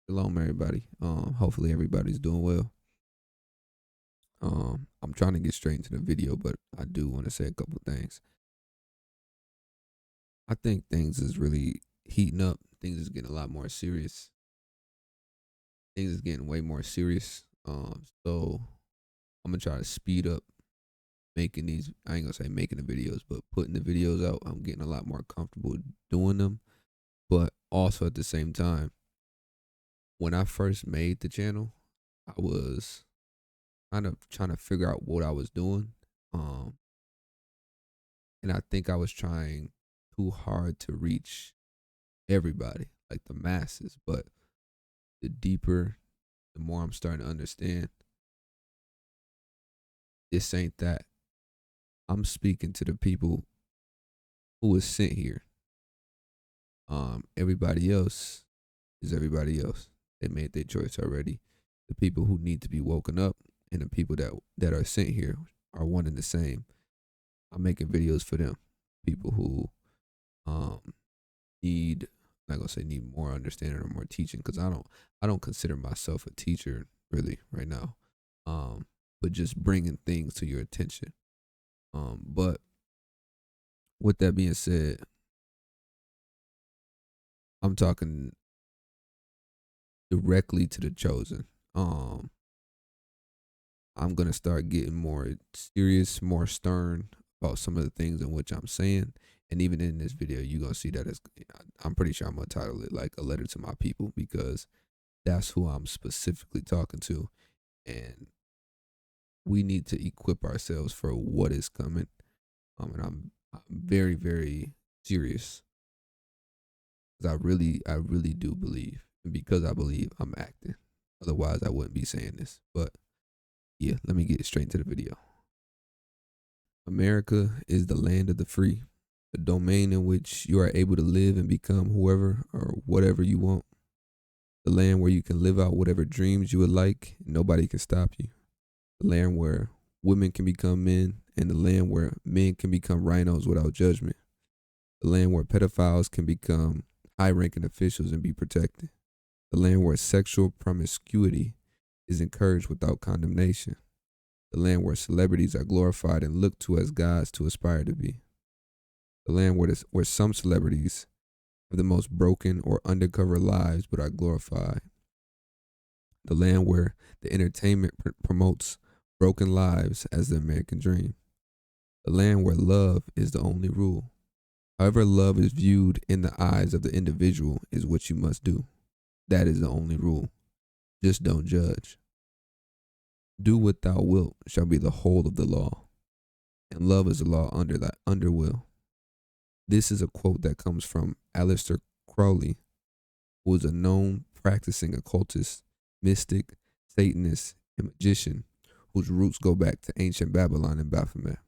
Shalom, everybody. Hopefully everybody's doing well. I'm trying to get straight into the video, but I do want to say a couple of things. I think things is really heating up. Things is getting a lot more serious. Things is getting way more serious. So I'm gonna try to speed up making these. I ain't gonna say making the videos, but putting the videos out. I'm getting a lot more comfortable doing them. But also at the same time, when I first made the channel, I was kind of trying to figure out what I was doing. Um, and I think I was trying too hard to reach everybody, like the masses. But the deeper, the more I'm starting to understand, this ain't that. I'm speaking to the people who was sent here. Everybody else is everybody else. They made their choice already. The people who need to be woken up and the people that are sent here are one and the same. I'm making videos for them. People who um need, I'm not gonna say need more understanding or more teaching, because I don't consider myself a teacher really right now. Um, but just bringing things to your attention. But with that being said, I'm talking directly to the chosen. Um, I'm gonna start getting more serious, more stern about some of the things in which I'm saying. And even in this video, you're gonna see that I'm pretty sure I'm gonna title it like a letter to my people, because that's who I'm specifically talking to. And we need to equip ourselves for what is coming. And I'm very, very serious, because I really do believe, and because I believe, I'm acting. Otherwise, I wouldn't be saying this. But yeah, let me get straight into the video. America is the land of the free, a domain in which you are able to live and become whoever or whatever you want. The land where you can live out whatever dreams you would like, and nobody can stop you. The land where women can become men, and the land where men can become rhinos without judgment. The land where pedophiles can become high ranking officials and be protected. The land where sexual promiscuity is encouraged without condemnation. The land where celebrities are glorified and looked to as gods to aspire to be. The land where some celebrities have the most broken or undercover lives but are glorified. The land where the entertainment promotes broken lives as the American dream. The land where love is the only rule. However love is viewed in the eyes of the individual is what you must do. That is the only rule. Just don't judge. Do what thou wilt shall be the whole of the law, and love is the law under will. This is a quote that comes from Aleister Crowley, who is a known practicing occultist, mystic, Satanist, and magician whose roots go back to ancient Babylon and Baphomet.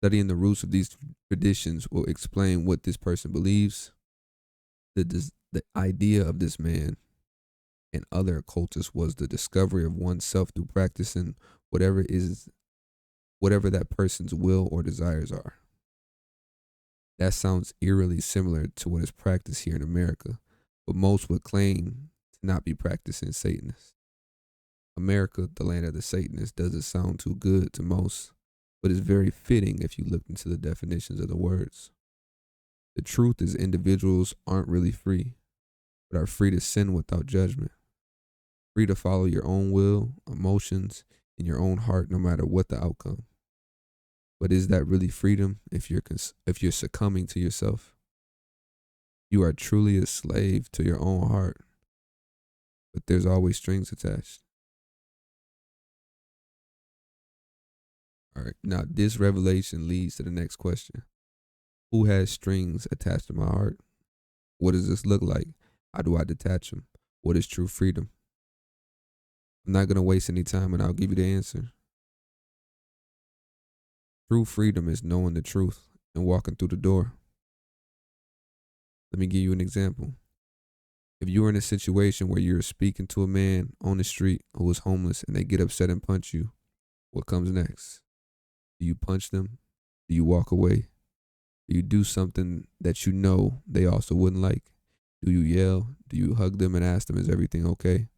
Studying the roots of these traditions will explain what this person believes. The idea of this man and other occultists was the discovery of oneself through practicing whatever that person's will or desires are. That sounds eerily similar to what is practiced here in America, but most would claim to not be practicing Satanists. America, the land of the Satanists, doesn't sound too good to most, but is very fitting if you look into the definitions of the words. The truth is, individuals aren't really free, but are free to sin without judgment, free to follow your own will, emotions, and your own heart, no matter what the outcome. But is that really freedom if you're succumbing to yourself? You are truly a slave to your own heart, but there's always strings attached. All right, now this revelation leads to the next question. Who has strings attached to my heart? What does this look like? How do I detach them? What is true freedom? I'm not going to waste any time, and I'll give you the answer. True freedom is knowing the truth and walking through the door. Let me give you an example. If you're in a situation where you're speaking to a man on the street who is homeless and they get upset and punch you, what comes next? Do you punch them? Do you walk away? Do you do something that you know they also wouldn't like? Do you yell? Do you hug them and ask them, is everything okay?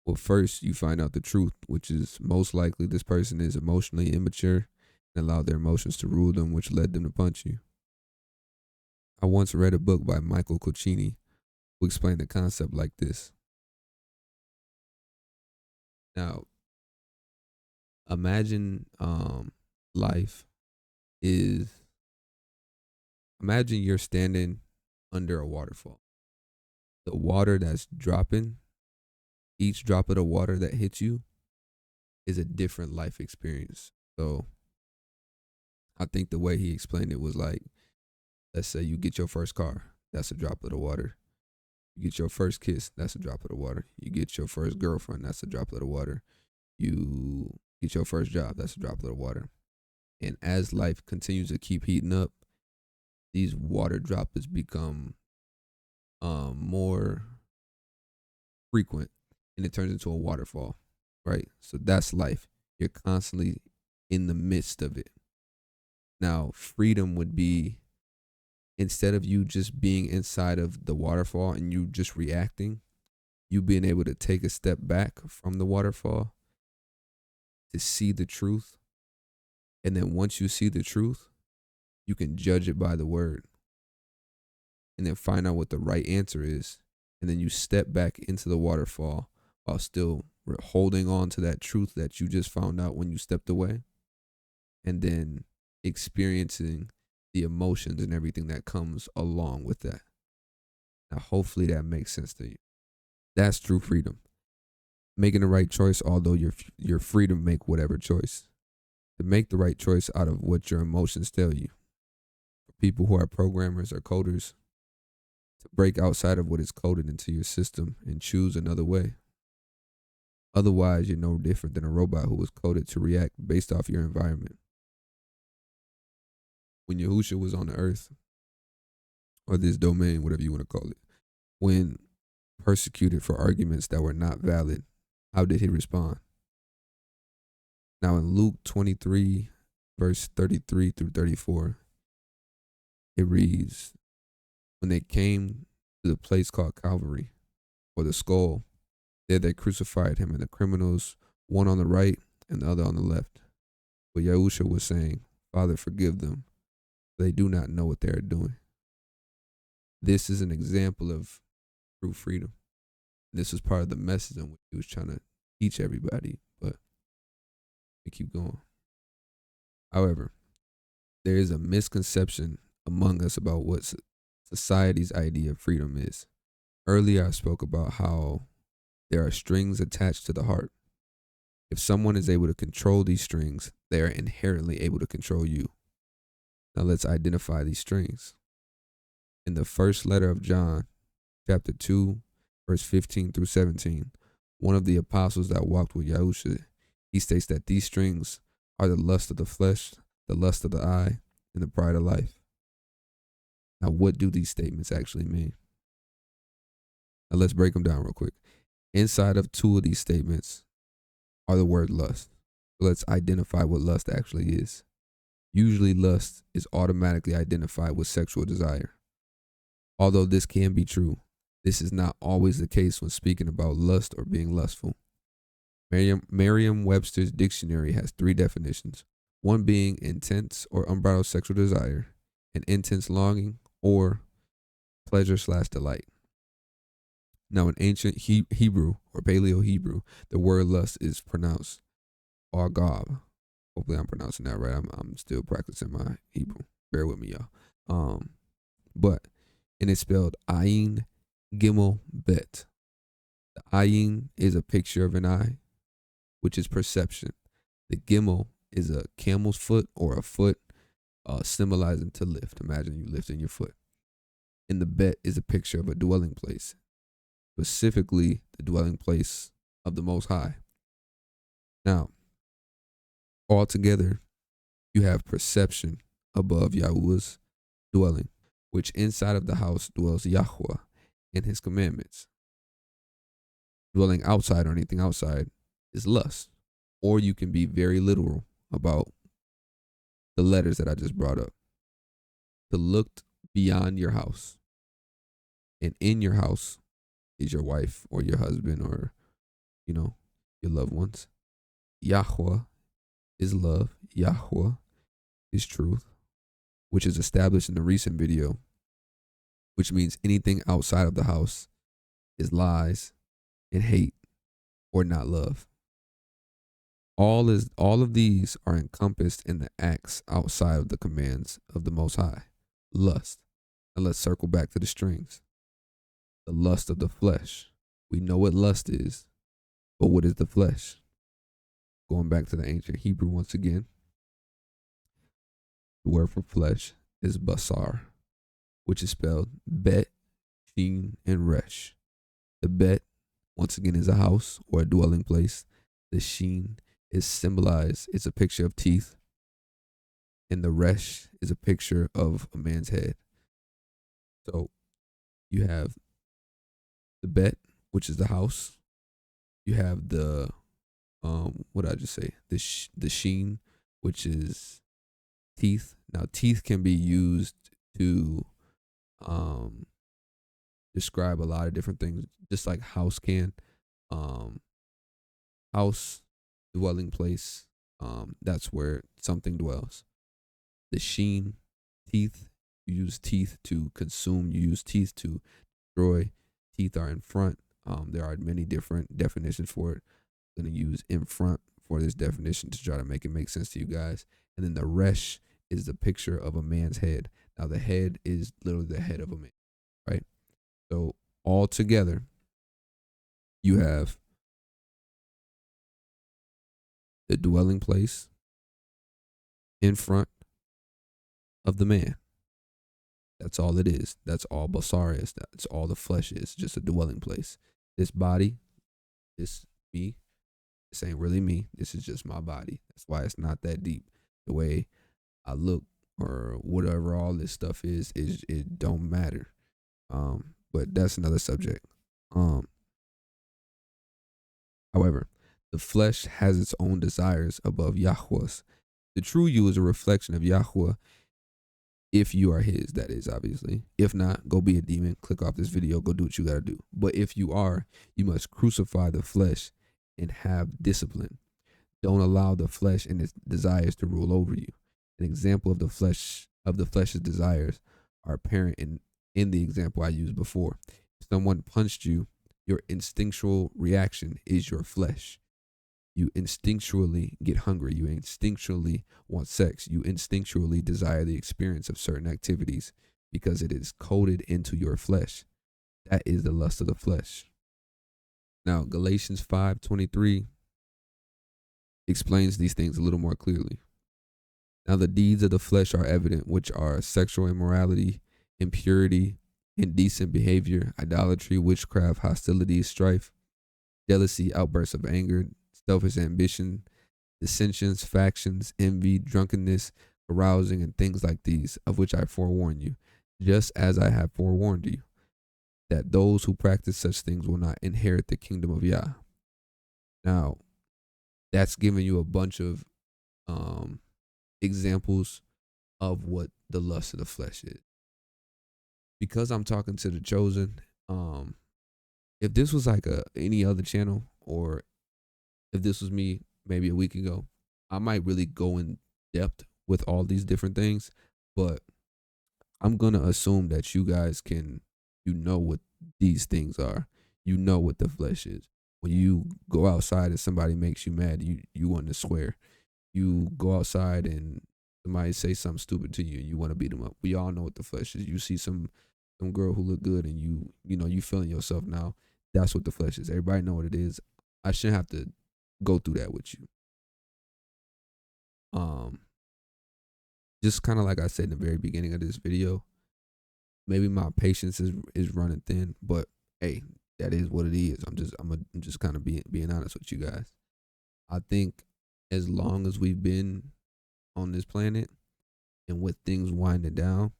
Well, first you find out the truth, which is most likely this person is emotionally immature and allowed their emotions to rule them, which led them to punch you. I once read a book by Michael Cochini who explained the concept like this. Now, imagine life is, imagine you're standing under a waterfall. The water that's dropping, each drop of the water that hits you is a different life experience. So I think the way he explained it was like, let's say you get your first car, that's a drop of the water. You get your first kiss, that's a drop of the water. You get your first girlfriend, that's a drop of the water. You get your first job, that's a drop of the water. And as life continues to keep heating up, these water droplets become more frequent and it turns into a waterfall, right? So that's life. You're constantly in the midst of it. Now, freedom would be, instead of you just being inside of the waterfall and you just reacting, you being able to take a step back from the waterfall to see the truth. And then once you see the truth, you can judge it by the word and then find out what the right answer is. And then you step back into the waterfall while still holding on to that truth that you just found out when you stepped away. And then experiencing the emotions and everything that comes along with that. Now, hopefully that makes sense to you. That's true freedom. Making the right choice, although you're free to make whatever choice. To make the right choice out of what your emotions tell you. For people who are programmers or coders, to break outside of what is coded into your system and choose another way. Otherwise, you're no different than a robot who was coded to react based off your environment. When Yahusha was on the earth, or this domain, whatever you want to call it, when persecuted for arguments that were not valid, how did he respond? Now in Luke 23, verse 33 through 34, it reads, when they came to the place called Calvary, or the skull, there they crucified him and the criminals, one on the right and the other on the left. But Yahusha was saying, Father, forgive them. They do not know what they are doing. This is an example of true freedom. This was part of the message in which he was trying to teach everybody, but we keep going. However, there is a misconception among us about what society's idea of freedom is. Earlier, I spoke about how there are strings attached to the heart. If someone is able to control these strings, they are inherently able to control you. Now let's identify these strings. In the first letter of John, chapter 2, verse 15 through 17, one of the apostles that walked with Yahusha, he states that these strings are the lust of the flesh, the lust of the eye, and the pride of life. Now, what do these statements actually mean? Now, let's break them down real quick. Inside of two of these statements are the word lust. So let's identify what lust actually is. Usually, lust is automatically identified with sexual desire. Although this can be true, this is not always the case when speaking about lust or being lustful. Merriam-Webster's dictionary has three definitions, one being intense or unbridled sexual desire, an intense longing, or pleasure/delight. Now, in ancient Hebrew or Paleo-Hebrew, the word lust is pronounced argab. Hopefully I'm pronouncing that right. I'm still practicing my Hebrew. Bear with me, y'all. And it's spelled Ayin Gimel Bet. The Ayin is a picture of an eye, which is perception. The Gimel is a camel's foot or a foot, symbolizing to lift. Imagine you lifting your foot. And the Bet is a picture of a dwelling place, specifically the dwelling place of the Most High. Now, altogether, you have perception above Yahuwah's dwelling, which inside of the house dwells Yahweh and his commandments. Dwelling outside or anything outside is lust. Or you can be very literal about the letters that I just brought up. To look beyond your house. And in your house is your wife or your husband or, you know, your loved ones. Yahweh is love. Yahweh is truth, which is established in the recent video, which means anything outside of the house is lies and hate or not love. All of these are encompassed in the acts outside of the commands of the Most High. Lust. And let's circle back to the strings. The lust of the flesh. We know what lust is, but what is the flesh? Going back to the ancient Hebrew once again. The word for flesh is basar, which is spelled bet, shin, and resh. The bet, once again, is a house or a dwelling place. The shin is symbolized, it's a picture of teeth. And the resh is a picture of a man's head. So you have the bet, which is the house. You have the what did I just say? The sheen, which is teeth. Now teeth can be used to describe a lot of different things, just like house can. House, dwelling place, that's where something dwells. The sheen, teeth, you use teeth to consume, you use teeth to destroy. Teeth are in front. There are many different definitions for it. I'm going to use in front for this definition to try to make it make sense to you guys. And then the resh is the picture of a man's head. Now the head is literally the head of a man, right? So all together, you have the dwelling place in front of the man. That's all it is. That's all basar is. That's all the flesh is. Just a dwelling place. This body, this me, this ain't really me. This is just my body. That's why it's not that deep. The way I look or whatever all this stuff is it don't matter. But that's another subject. However, the flesh has its own desires above Yahweh's. The true you is a reflection of Yahweh. If you are his, that is, obviously. If not, go be a demon. Click off this video. Go do what you got to do. But if you are, you must crucify the flesh and have discipline. Don't allow the flesh and its desires to rule over you. An example of the flesh's desires are apparent in the example I used before. If someone punched you, your instinctual reaction is your flesh. You instinctually get hungry. You instinctually want sex. You instinctually desire the experience of certain activities because it is coded into your flesh. That is the lust of the flesh. Now, Galatians 5:23 explains these things a little more clearly. Now, the deeds of the flesh are evident, which are sexual immorality, impurity, indecent behavior, idolatry, witchcraft, hostility, strife, jealousy, outbursts of anger, selfish ambition, dissensions, factions, envy, drunkenness, carousing, and things like these, of which I forewarn you, just as I have forewarned you, that those who practice such things will not inherit the kingdom of Yah. Now, that's giving you a bunch of examples of what the lust of the flesh is. Because I'm talking to the chosen, if this was like any other channel, or if this was me maybe a week ago, I might really go in depth with all these different things. But I'm gonna assume that you guys you know what these things are. You know what the flesh is. When you go outside and somebody makes you mad, you want to swear. You go outside and somebody say something stupid to you and you want to beat them up. We all know what the flesh is. You see some girl who look good and you feeling yourself now. That's what the flesh is. Everybody know what it is. I shouldn't have to go through that with you. Just kind of like I said in the very beginning of this video, maybe my patience is running thin, but hey, that is what it is. I'm just kind of being honest with you guys. I think as long as we've been on this planet and with things winding down,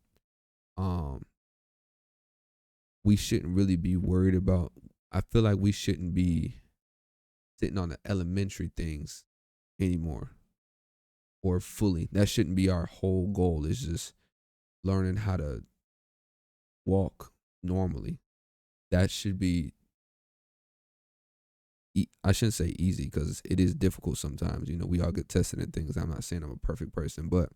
we shouldn't really be worried about. I feel like we shouldn't be sitting on the elementary things anymore, or fully. That shouldn't be our whole goal. It's just learning how to walk normally. That should be, I shouldn't say easy because it is difficult sometimes. You know, we all get tested in things. I'm not saying I'm a perfect person, but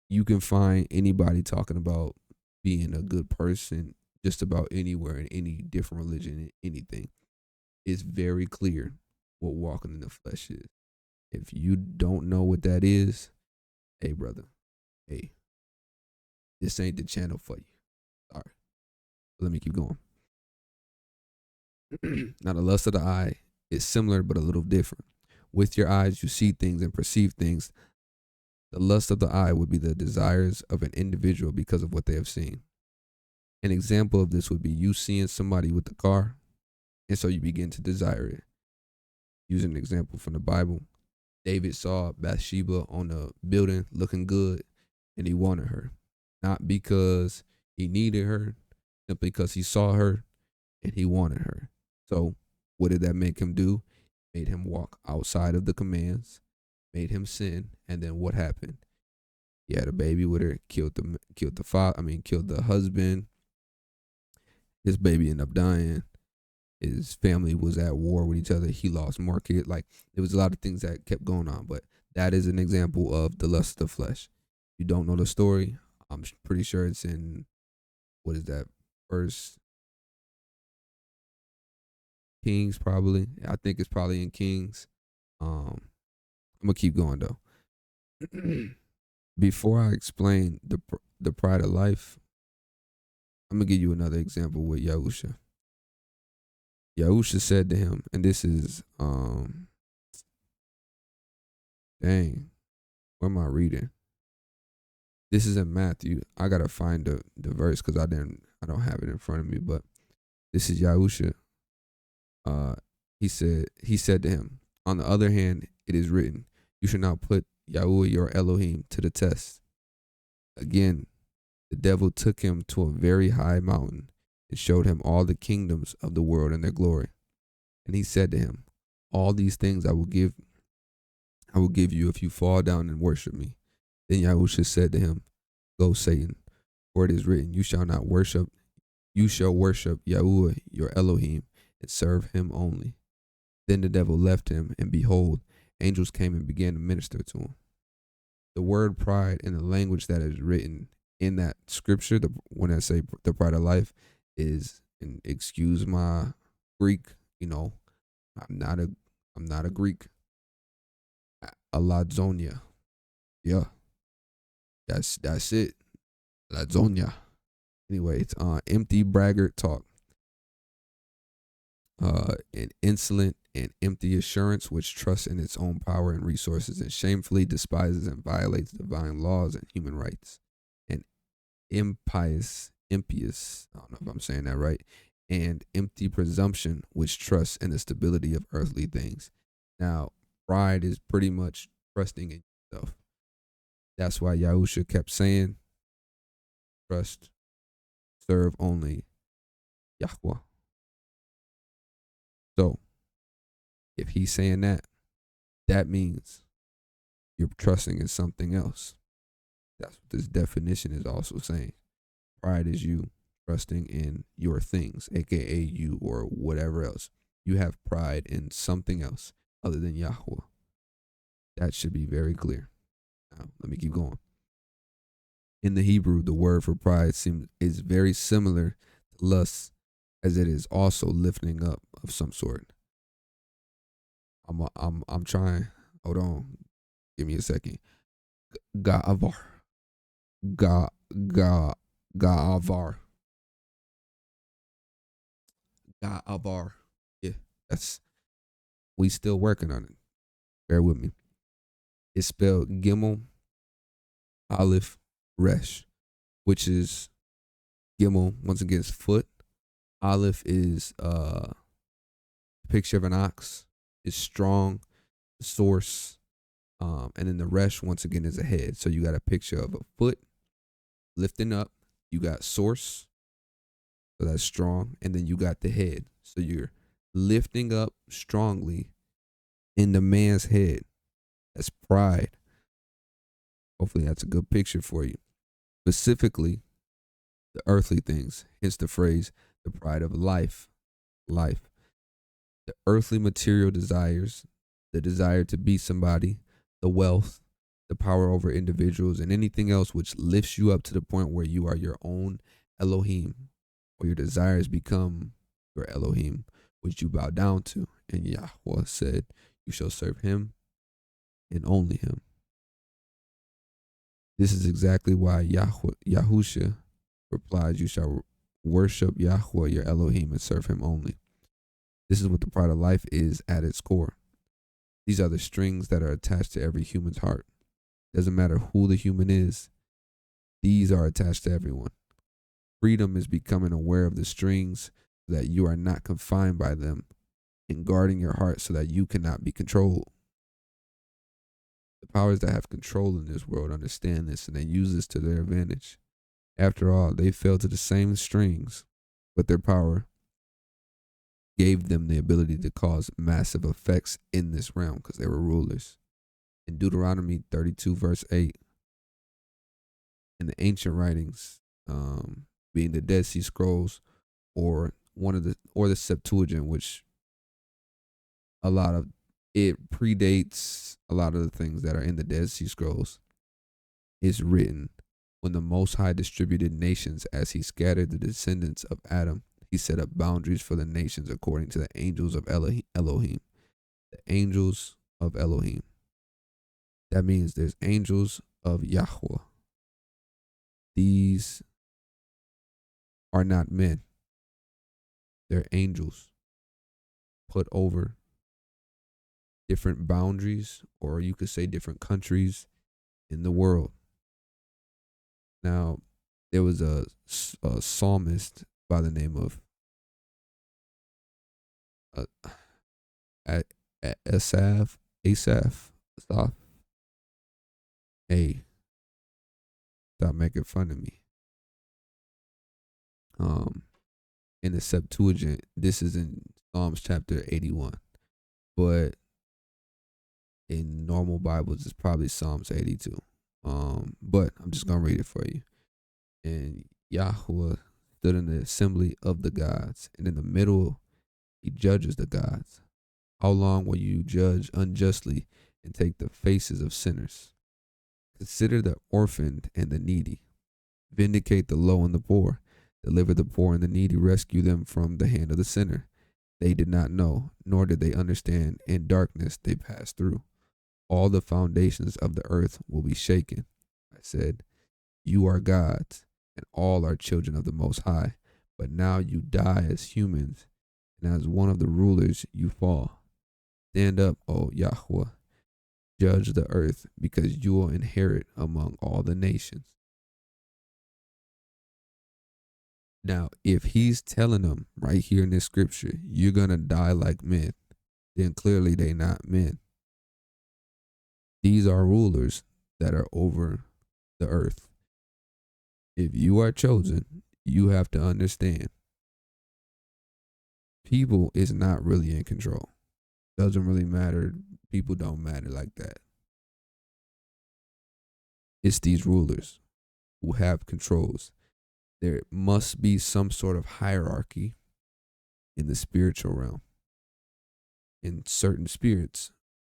you can find anybody talking about being a good person just about anywhere in any different religion, anything. It's very clear what walking in the flesh is. If you don't know what that is, hey brother, hey, this ain't the channel for you. All right, let me keep going. Now, the lust of the eye is similar but a little different. With your eyes, you see things and perceive things. The lust of the eye would be the desires of an individual because of what they have seen. An example of this would be you seeing somebody with the car, and so you begin to desire it. Using an example from the Bible, David saw Bathsheba on a building looking good, and he wanted her. Not because he needed her, simply because he saw her and he wanted her. So, what did that make him do? Made him walk outside of the commands, made him sin, and then what happened? He had a baby with her, killed the husband. His baby ended up dying. His family was at war with each other. He lost more kids. Like, there was a lot of things that kept going on, but that is an example of the lust of the flesh. You don't know the story. I'm pretty sure it's in, what is that, First Kings, probably. I think it's probably in Kings. I'm gonna keep going though. Before I explain the pride of life, I'm gonna give you another example with Yahusha. Yahusha said to him, and this is dang, what am I reading? This is in Matthew. I gotta find the verse because I don't have it in front of me, but this is Yahusha. He said to him, on the other hand, it is written, you should not put Yahweh your Elohim to the test. Again, the devil took him to a very high mountain and showed him all the kingdoms of the world and their glory. And he said to him, all these things I will give you if you fall down and worship me. Then Yahusha said to him, go, Satan, for it is written, you shall worship Yahweh your Elohim and serve him only. Then the devil left him, and behold, angels came and began to minister to him. The word pride in the language that is written in that scripture, when I say the pride of life, is, and excuse my Greek, I'm not a Greek. Alazonia. Yeah. That's it. Alazonia. Anyway, it's empty braggart talk. An insolent and empty assurance which trusts in its own power and resources and shamefully despises and violates divine laws and human rights. And impious, I don't know if I'm saying that right, and empty presumption which trusts in the stability of earthly things. Now, pride is pretty much trusting in yourself. That's why Yahusha kept saying, trust, serve only Yahweh. So, if he's saying that, that means you're trusting in something else. That's what this definition is also saying. Pride is you trusting in your things, aka you or whatever else. You have pride in something else other than Yahweh. That should be very clear. Now, let me keep going. In the Hebrew, the word for pride is very similar to lust, as it is also lifting up of some sort. I'm trying. Hold on. Give me a second. Ga'avar. Ga'avar. Ga'avar. Yeah, we still working on it. Bear with me. It's spelled Gimel, Aleph, Resh, which is Gimel, once again, is foot. Aleph is a picture of an ox. It's strong, source. And then the Resh, once again, is a head. So you got a picture of a foot lifting up. You got source, so that's strong. And then you got the head. So you're lifting up strongly in the man's head. That's pride. Hopefully that's a good picture for you. Specifically, the earthly things, hence the phrase, the pride of life, life, the earthly material desires, the desire to be somebody, the wealth, the power over individuals, and anything else which lifts you up to the point where you are your own Elohim, or your desires become your Elohim, which you bow down to. And Yahweh said, you shall serve him and only him. This is exactly why Yahusha replies, you shall worship Yahweh, your Elohim, and serve him only. This is what the pride of life is at its core. These are the strings that are attached to every human's heart. Doesn't matter who the human is, these are attached to everyone. Freedom is becoming aware of the strings so that you are not confined by them, and guarding your heart so that you cannot be controlled. The powers that have control in this world understand this, and they use this to their advantage. After all, they fell to the same strings, but their power gave them the ability to cause massive effects in this realm because they were rulers. In Deuteronomy 32 verse 8, in the ancient writings, being the Dead Sea Scrolls, or the Septuagint, which a lot of it predates a lot of the things that are in the Dead Sea Scrolls, is written, when the Most High distributed nations as he scattered the descendants of Adam, he set up boundaries for the nations according to the angels of Elohim. The angels of Elohim. That means there's angels of Yahweh. These are not men. They're angels put over different boundaries, or you could say different countries in the world. Now, there was a psalmist by the name of Asaph. Hey, stop making fun of me. In the Septuagint, this is in Psalms chapter 81, but in normal Bibles, it's probably Psalms 82. But I'm just gonna read it for you. And Yahweh stood in the assembly of the gods, and in the middle he judges the gods. How long will you judge unjustly and take the faces of sinners? Consider the orphaned and the needy. Vindicate the low and the poor. Deliver the poor and the needy. Rescue them from the hand of the sinner. They did not know, nor did they understand. In darkness they passed through. All the foundations of the earth will be shaken. I said, you are gods, and all are children of the Most High. But now you die as humans, and as one of the rulers you fall. Stand up, O Yahweh. Judge the earth, because you will inherit among all the nations. Now, if he's telling them right here in this scripture, you're going to die like men, then clearly they're not men. These are rulers that are over the earth. If you are chosen, you have to understand, people is not really in control. Doesn't really matter. People don't matter like that. It's these rulers who have controls. There must be some sort of hierarchy in the spiritual realm. And certain spirits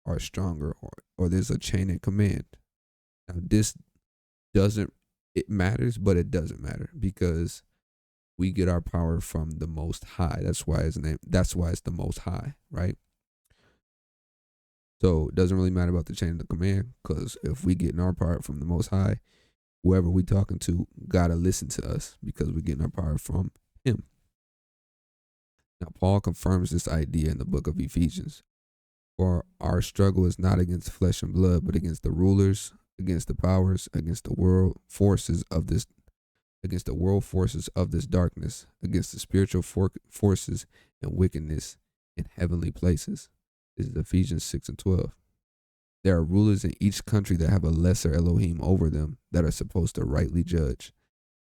are stronger, or there's a chain of command. Now this doesn't, it matters, but it doesn't matter, because we get our power from the Most High. That's why it's the Most High, right? So it doesn't really matter about the chain of command, because if we getting our power from the Most High, whoever we talking to gotta listen to us, because we're getting our power from him. Now Paul confirms this idea in the book of Ephesians. For our struggle is not against flesh and blood, but against the rulers, against the powers, against the world forces of this darkness, against the spiritual forces and wickedness in heavenly places. This is Ephesians 6:12. There are rulers in each country that have a lesser Elohim over them that are supposed to rightly judge.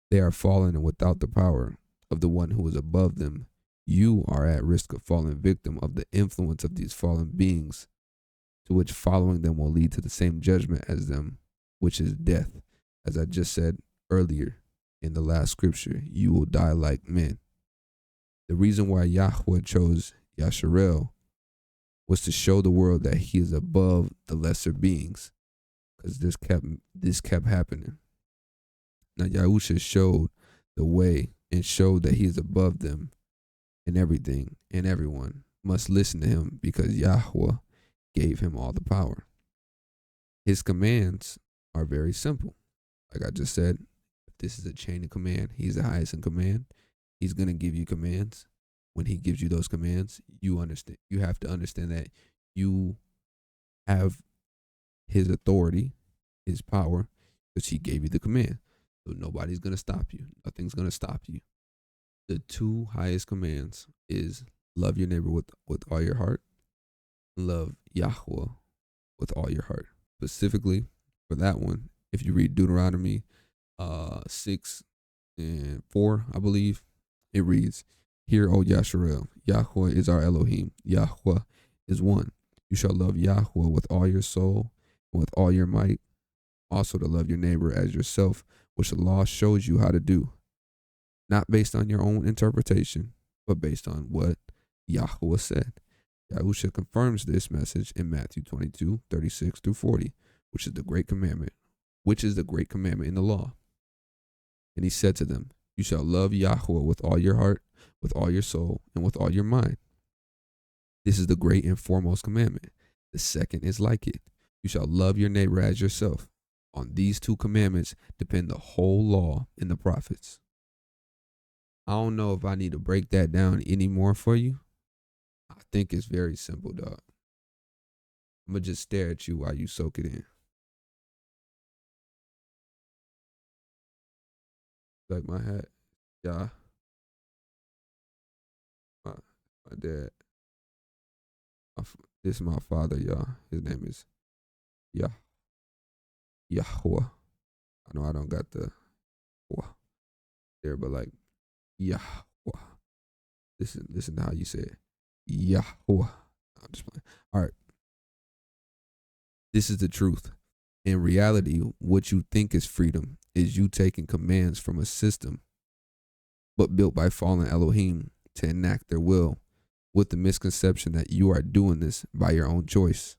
They are fallen and without the power of the one who is above them. You are at risk of falling victim of the influence of these fallen beings, to which following them will lead to the same judgment as them, which is death. As I just said earlier in the last scripture, you will die like men. The reason why Yahweh chose Yasharel was to show the world that he is above the lesser beings, because this kept happening. Now Yahusha showed the way and showed that he is above them, and everything and everyone must listen to him because Yahweh gave him all the power. His commands are very simple. Like I just said, if this is a chain of command, he's the highest in command. He's going to give you commands. When he gives you those commands, you have to understand that you have his authority, his power, because he gave you the command. So nobody's going to stop you. Nothing's going to stop you. The two highest commands is love your neighbor with all your heart, and love Yahweh with all your heart. Specifically for that one, if you read Deuteronomy 6:4, I believe, it reads, "Hear, O Yasharel, Yahweh is our Elohim. Yahweh is one. You shall love Yahweh with all your soul and with all your might. Also to love your neighbor as yourself, which the law shows you how to do. Not based on your own interpretation, but based on what Yahweh said." Yahusha confirms this message in Matthew 22:36-40, which is the great commandment in the law. And he said to them, "You shall love Yahweh with all your heart, with all your soul, and with all your mind. This is the great and foremost commandment. The second is like it. You shall love your neighbor as yourself. On these two commandments depend the whole law and the prophets." I don't know if I need to break that down anymore for you. I think it's very simple, dog. I'm going to just stare at you while you soak it in. Like my hat. Yeah. My dad. This is my father, y'all. His name is Yahweh. I know I don't got the there, but like Yahweh. Listen to how you say it. Yahweh. I'm just playing. All right. This is the truth. In reality, what you think is freedom is you taking commands from a system, but built by fallen Elohim to enact their will, with the misconception that you are doing this by your own choice.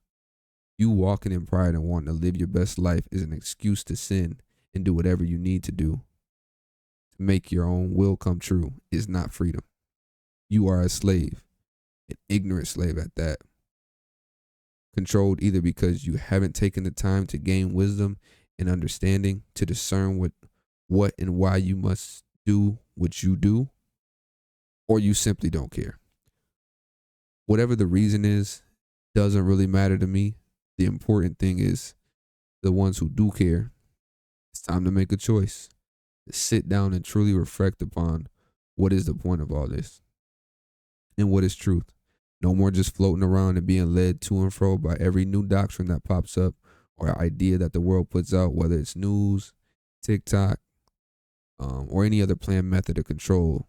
You walking in pride and wanting to live your best life is an excuse to sin and do whatever you need to do to make your own will come true is not freedom. You are a slave, an ignorant slave at that. Controlled either because you haven't taken the time to gain wisdom and understanding to discern what and why you must do what you do, or you simply don't care. Whatever the reason is, doesn't really matter to me. The important thing is the ones who do care, it's time to make a choice, to sit down and truly reflect upon what is the point of all this and what is truth. No more just floating around and being led to and fro by every new doctrine that pops up or idea that the world puts out, whether it's news, TikTok, or any other planned method of control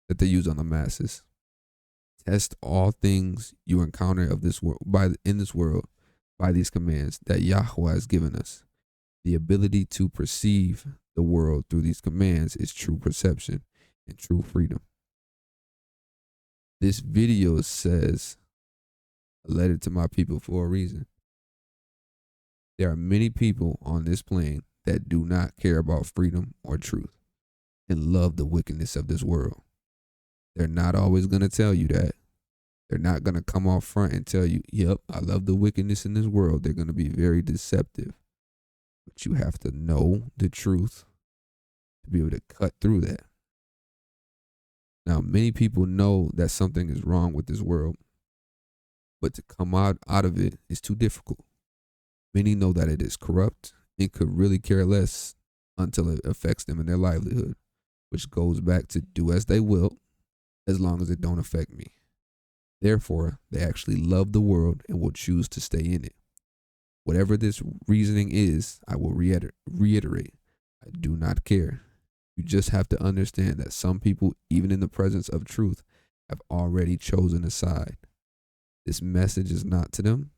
that they use on the masses. Test all things you encounter of this world in this world by these commands that Yahweh has given us. The ability to perceive the world through these commands is true perception and true freedom. This video says, "I led it to my people for a reason." There are many people on this plane that do not care about freedom or truth and love the wickedness of this world. They're not always going to tell you that. They're not going to come off front and tell you, "Yep, I love the wickedness in this world." They're going to be very deceptive. But you have to know the truth to be able to cut through that. Now, many people know that something is wrong with this world, but to come out of it is too difficult. Many know that it is corrupt and could really care less until it affects them in their livelihood, which goes back to do as they will, as long as it don't affect me. Therefore, they actually love the world and will choose to stay in it. Whatever this reasoning is, I will reiterate, I do not care. You just have to understand that some people, even in the presence of truth, have already chosen a side. This message is not to them.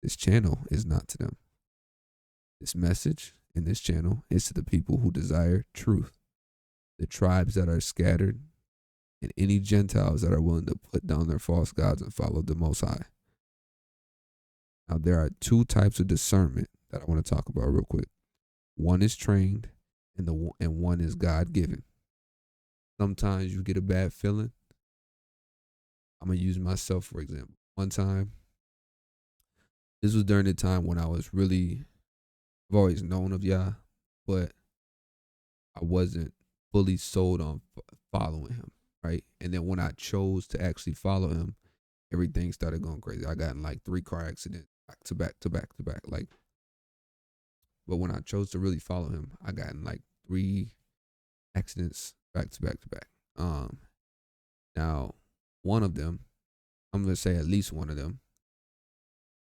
This channel is not to them. This message in this channel is to the people who desire truth, the tribes that are scattered, and any Gentiles that are willing to put down their false gods and follow the Most High. Now, there are two types of discernment that I want to talk about real quick. One is trained, and one is God given. Sometimes you get a bad feeling. I'm gonna use myself for example. One time, this was during the time when I was really, I've always known of Yah, but I wasn't fully sold on following him, right? And then when I chose to actually follow him, everything started going crazy. I got in like 3 car accidents back to back to back to back. Like, but when I chose to really follow him, I got in like 3 accidents back to back to back. Now, one of them, I'm gonna say at least one of them,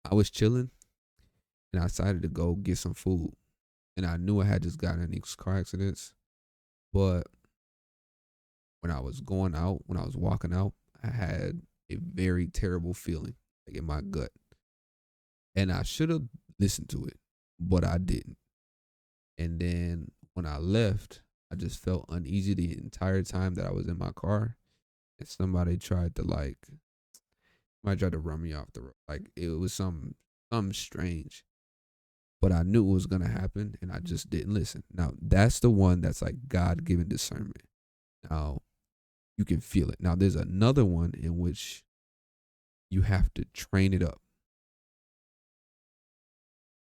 I was chilling and I decided to go get some food. And I knew I had just gotten in these car accidents, but when I was going out, when I was walking out, I had a very terrible feeling like in my gut. And I should have listened to it, but I didn't. And then when I left, I just felt uneasy the entire time that I was in my car. And somebody tried to run me off the road. Like it was something strange. But I knew it was gonna happen and I just didn't listen. Now that's the one that's like God given discernment. Now you can feel it. Now there's another one in which you have to train it up.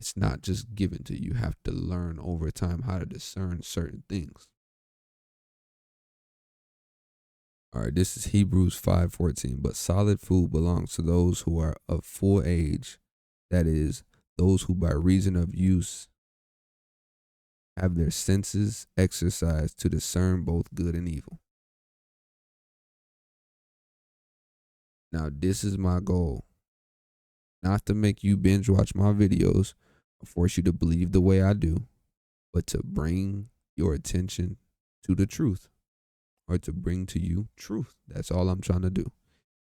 It's not just given to you. You have to learn over time how to discern certain things. All right, this is Hebrews 5:14. But solid food belongs to those who are of full age, that is, those who by reason of use have their senses exercised to discern both good and evil. Now, this is my goal. Not to make you binge watch my videos or force you to believe the way I do, but to bring your attention to the truth, or to bring to you truth. That's all I'm trying to do,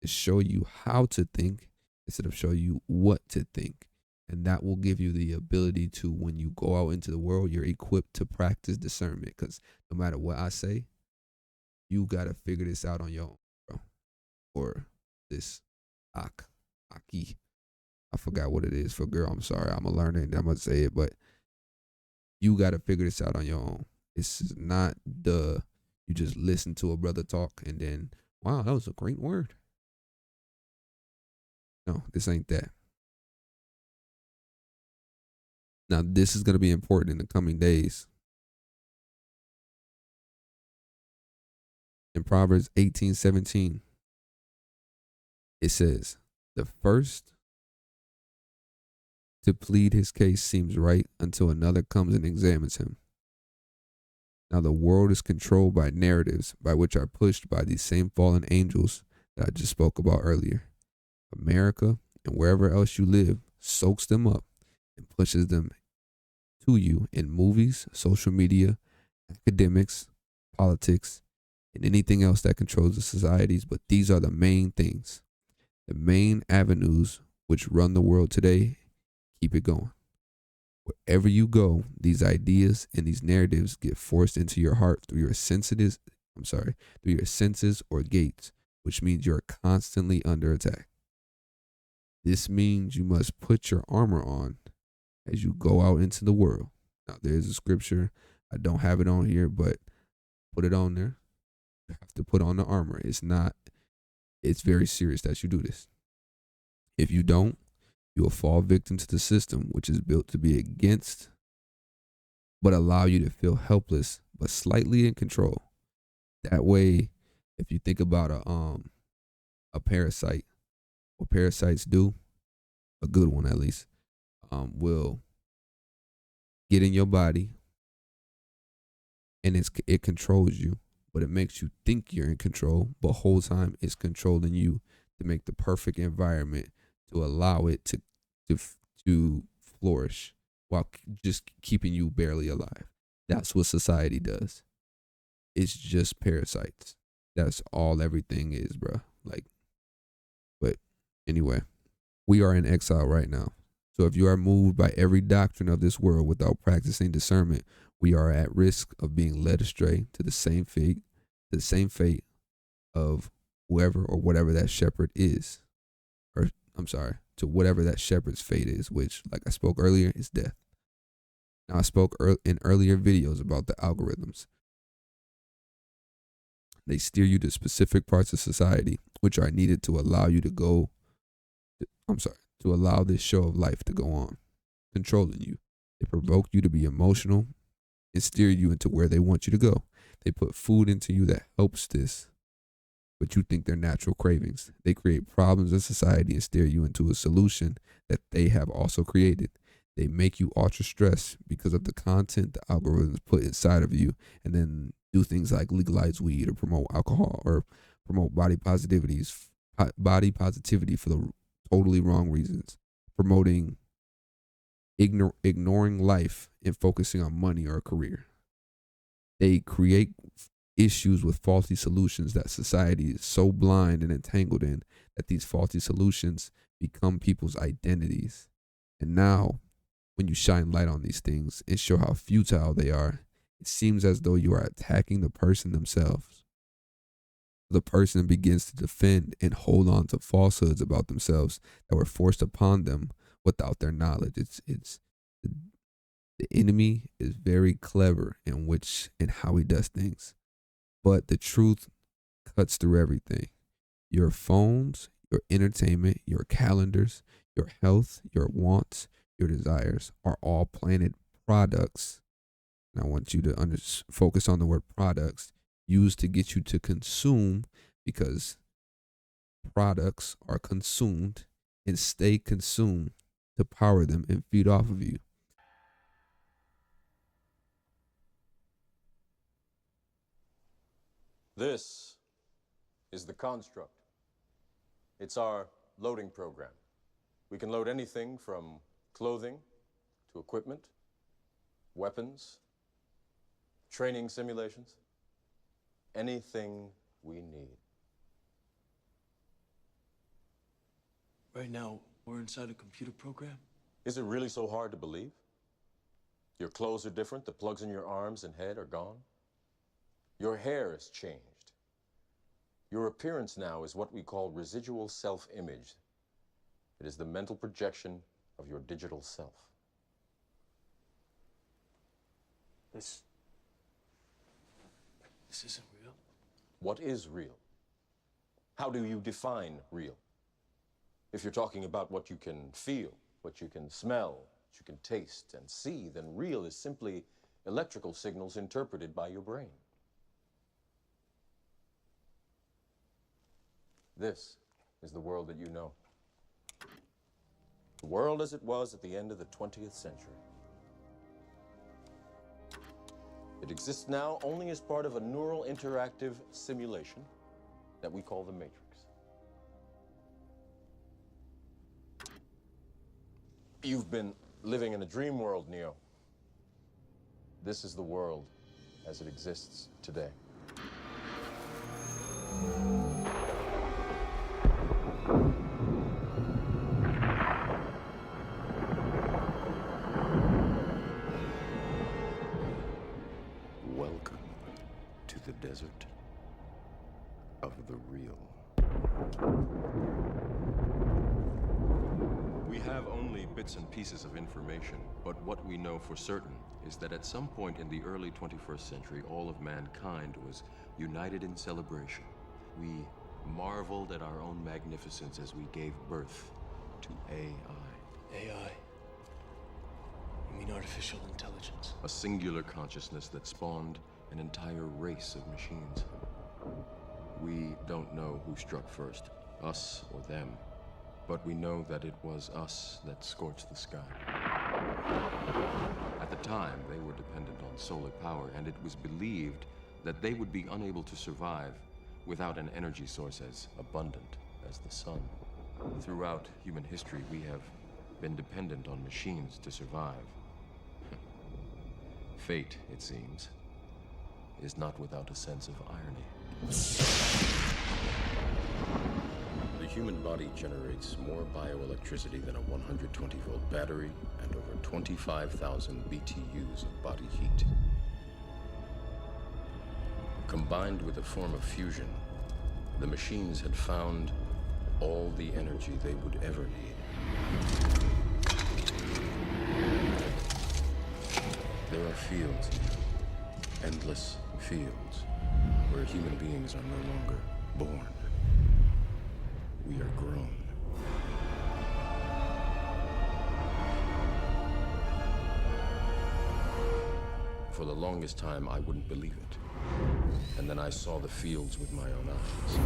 is show you how to think instead of show you what to think. And that will give you the ability to, when you go out into the world, you're equipped to practice discernment. Because no matter what I say, you got to figure this out on your own, bro. Or this Aki. I forgot what it is for girl. I'm sorry. I'm going to learn it and I'm going to say it. But you got to figure this out on your own. It's not you just listen to a brother talk and then, wow, that was a great word. No, this ain't that. Now, this is going to be important in the coming days. In Proverbs 18:17, it says, the first to plead his case seems right until another comes and examines him. Now, the world is controlled by narratives by which are pushed by these same fallen angels that I just spoke about earlier. America and wherever else you live soaks them up and pushes them to you in movies, social media, academics, politics, and anything else that controls the societies. But these are the main things, the main avenues which run the world today. Keep it going. Wherever you go, these ideas and these narratives get forced into your heart through your senses or gates, which means you're constantly under attack. This means you must put your armor on as you go out into the world. Now, there's a scripture. I don't have it on here, but put it on there. You have to put on the armor. It's very serious that you do this. If you don't, you will fall victim to the system, which is built to be against, but allow you to feel helpless, but slightly in control. That way, if you think about a parasite, what parasites do, a good one at least, will get in your body, and it controls you, but it makes you think you're in control, but the whole time it's controlling you to make the perfect environment to allow it to flourish while just keeping you barely alive. That's what society does. It's just parasites. That's all everything is, bro. Like, but anyway, we are in exile right now. So if you are moved by every doctrine of this world without practicing discernment, we are at risk of being led astray to the same fate of whoever or whatever that shepherd is. Or, I'm sorry, to whatever that shepherd's fate is, which, like I spoke earlier, is death. Now, I spoke in earlier videos about the algorithms. They steer you to specific parts of society, which are needed to allow you to go, to allow this show of life to go on, controlling you. They provoke you to be emotional and steer you into where they want you to go. They put food into you that helps this, but you think they're natural cravings. They create problems in society and steer you into a solution that they have also created. They make you ultra stressed because of the content the algorithms put inside of you, and then do things like legalize weed or promote alcohol or promote body positivity for the totally wrong reasons, promoting ignoring life and focusing on money or a career. They create issues with faulty solutions that society is so blind and entangled in that these faulty solutions become people's identities. And now, when you shine light on these things and show how futile they are, it seems as though you are attacking the person themselves. The person begins to defend and hold on to falsehoods about themselves that were forced upon them without their knowledge. It's the enemy is very clever in how he does things, but the truth cuts through everything. Your phones, your entertainment, your calendars, your health, your wants, your desires are all planted products. And I want you to focus on the word products used to get you to consume, because products are consumed and stay consumed to power them and feed off of you. This is the construct. It's our loading program. We can load anything from clothing to equipment, weapons, training simulations, anything we need. Right now, we're inside a computer program? Is it really so hard to believe? Your clothes are different, the plugs in your arms and head are gone. Your hair has changed. Your appearance now is what we call residual self-image. It is the mental projection of your digital self. This isn't real. What is real? How do you define real? If you're talking about what you can feel, what you can smell, what you can taste and see, then real is simply electrical signals interpreted by your brain. This is the world that you know. The world as it was at the end of the 20th century. It exists now only as part of a neural interactive simulation that we call the Matrix. You've been living in a dream world, Neo. This is the world as it exists today. Welcome to the desert of the real. We have only bits and pieces of information, but what we know for certain is that at some point in the early 21st century, all of mankind was united in celebration. We marveled at our own magnificence as we gave birth to AI. AI? You mean artificial intelligence? A singular consciousness that spawned an entire race of machines. We don't know who struck first, us or them, but we know that it was us that scorched the sky. At the time, they were dependent on solar power, and it was believed that they would be unable to survive without an energy source as abundant as the sun. Throughout human history, we have been dependent on machines to survive. Fate, it seems, is not without a sense of irony. The human body generates more bioelectricity than a 120-volt battery and over 25,000 BTUs of body heat. Combined with a form of fusion, The machines had found all the energy they would ever need. There are fields now, endless fields, where human beings are no longer born. We are grown. For the longest time, I wouldn't believe it. And then I saw the fields with my own eyes.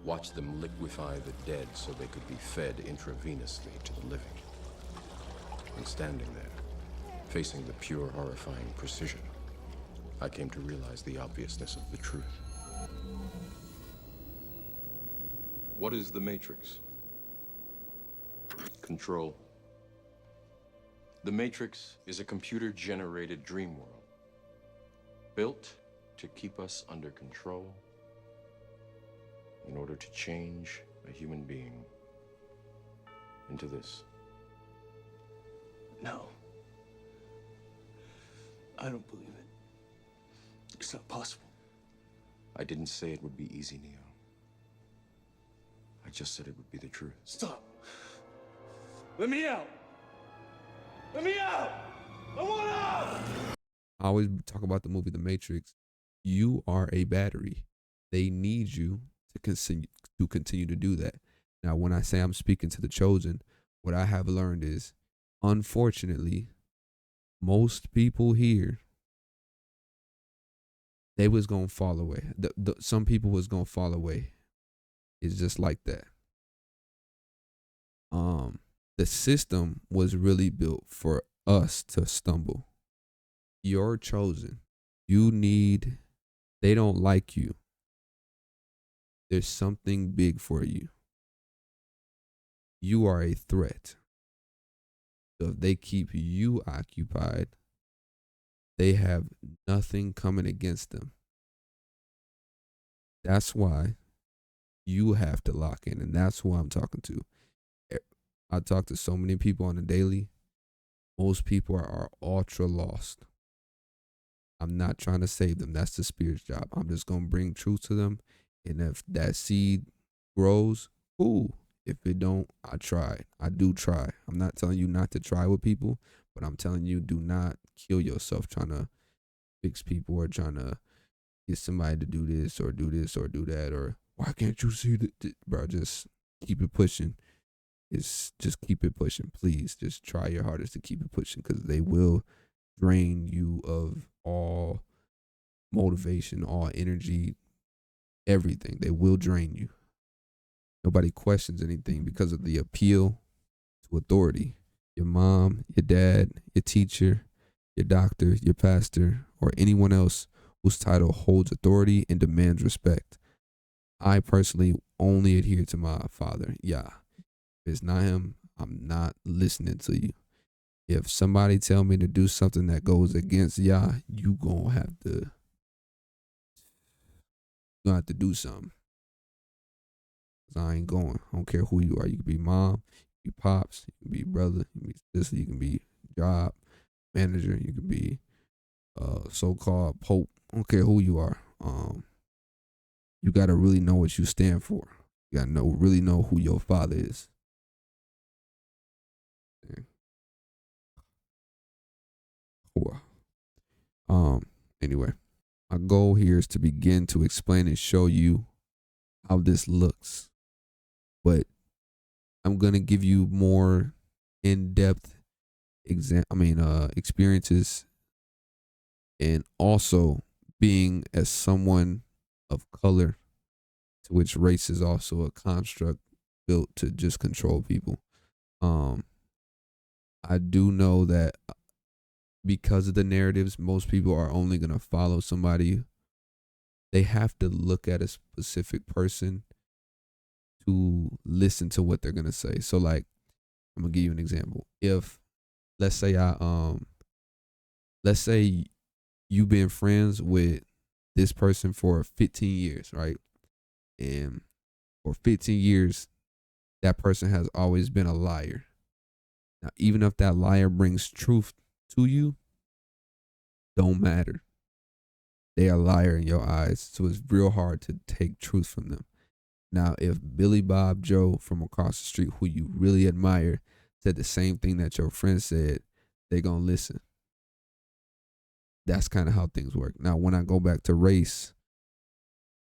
Watched them liquefy the dead so they could be fed intravenously to the living. And standing there, facing the pure, horrifying precision, I came to realize the obviousness of the truth. What is the Matrix? Control. The Matrix is a computer-generated dream world, built to keep us under control in order to change a human being into this. No. I don't believe it. It's not possible. I didn't say it would be easy, Neo. I just said it would be the truth. Stop. Let me out. Let me out. I want out. I always talk about the movie The Matrix. You are a battery. They need you to continue to do that. Now, when I say I'm speaking to the chosen, what I have learned is, unfortunately, most people here, they was gonna fall away. Some people was gonna fall away. It's just like that. The system was really built for us to stumble. You're chosen. They don't like you. There's something big for you. You are a threat. So if they keep you occupied, they have nothing coming against them. That's why you have to lock in, and that's who I'm talking to. I talk to so many people on a daily. Most people are ultra lost. I'm not trying to save them. That's the Spirit's job. I'm just going to bring truth to them. And if that seed grows, cool. If it don't, I try. I do try. I'm not telling you not to try with people, but I'm telling you, do not kill yourself trying to fix people or trying to get somebody to do this or do that, or why can't you see that? Bro, just keep it pushing. Just keep it pushing, please. Just try your hardest to keep it pushing, because they will drain you of all motivation, all energy, everything. They will drain you. Nobody questions anything because of the appeal to authority. Your mom, your dad, your teacher, your doctor, your pastor, or anyone else whose title holds authority and demands respect. I personally only adhere to my father. Yeah. If it's not him, I'm not listening to you. If somebody tell me to do something that goes against Yah, you gonna have to do something. 'Cause I ain't going. I don't care who you are. You can be mom, you can be pops, you can be brother, you can be sister, you can be job manager, you can be so-called pope. I don't care who you are. You gotta really know what you stand for. You gotta really know who your father is. Anyway, my goal here is to begin to explain and show you how this looks, but I'm gonna give you more in-depth experiences, and also being as someone of color, to which race is also a construct built to just control people. I do know that because of the narratives, most people are only going to follow somebody. They have to look at a specific person to listen to what they're going to say. So like, I'm going to give you an example. If let's say you've been friends with this person for 15 years, right? And for 15 years, that person has always been a liar. Now, even if that liar brings truth to you, don't matter. they are a liar in your eyes. So it's real hard to take truth from them. Now, if Billy Bob Joe from across the street, who you really admire, said the same thing that your friend said, they're going to listen. That's kind of how things work. Now, when I go back to race,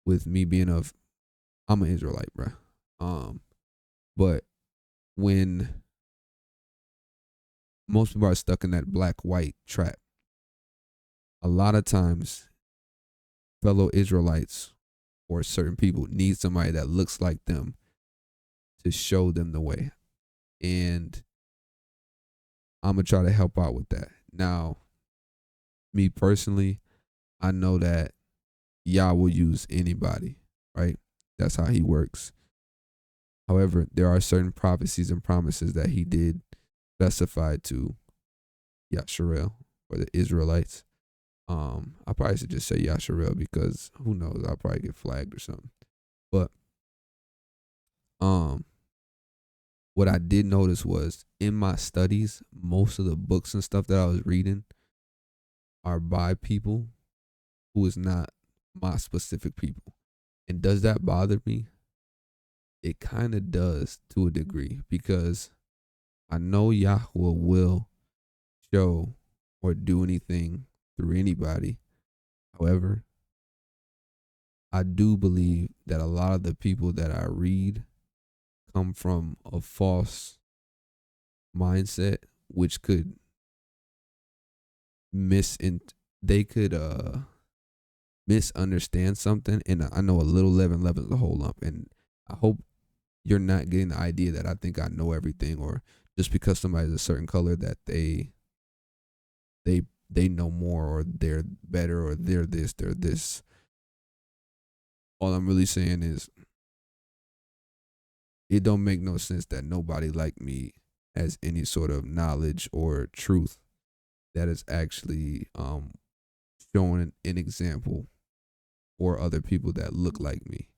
with me being I'm an Israelite, bro. But when most people are stuck in that black-white trap, a lot of times fellow Israelites or certain people need somebody that looks like them to show them the way. And I'm going to try to help out with that. Now, me personally, I know that Yah will use anybody, right? That's how he works. However, there are certain prophecies and promises that he did specify to Yasharel or the Israelites. I probably should just say Yasharel because who knows, I'll probably get flagged or something. But what I did notice was in my studies, most of the books and stuff that I was reading are by people who is not my specific people. And does that bother me? It kind of does to a degree, because I know Yahweh will show or do anything through anybody. However, I do believe that a lot of the people that I read come from a false mindset, which could misunderstand something. And I know a little leaven leavens the whole lump. And I hope you're not getting the idea that I think I know everything, or just because somebody's a certain color that they know more, or they're better, or they're this. All I'm really saying is it don't make no sense that nobody like me has any sort of knowledge or truth that is actually showing an example for other people that look like me.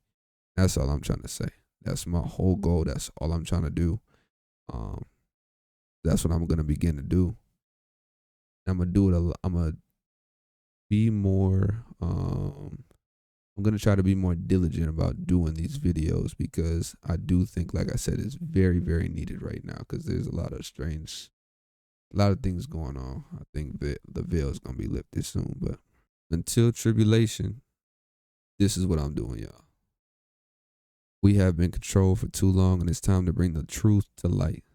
That's all I'm trying to say. That's my whole goal. That's all I'm trying to do. That's what I'm gonna begin to do. I'm gonna do it. I'm gonna be more. I'm gonna try to be more diligent about doing these videos, because I do think, like I said, it's very, very needed right now, because there's a lot of things going on. I think that the veil is gonna be lifted soon. But until tribulation, this is what I'm doing, y'all. We have been controlled for too long, and it's time to bring the truth to light.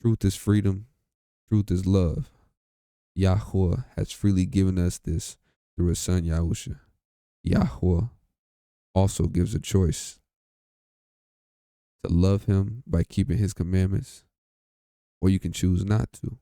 Truth is freedom. Truth is love. Yahweh has freely given us this through his son Yahusha. Yahweh also gives a choice to love him by keeping his commandments, or you can choose not to.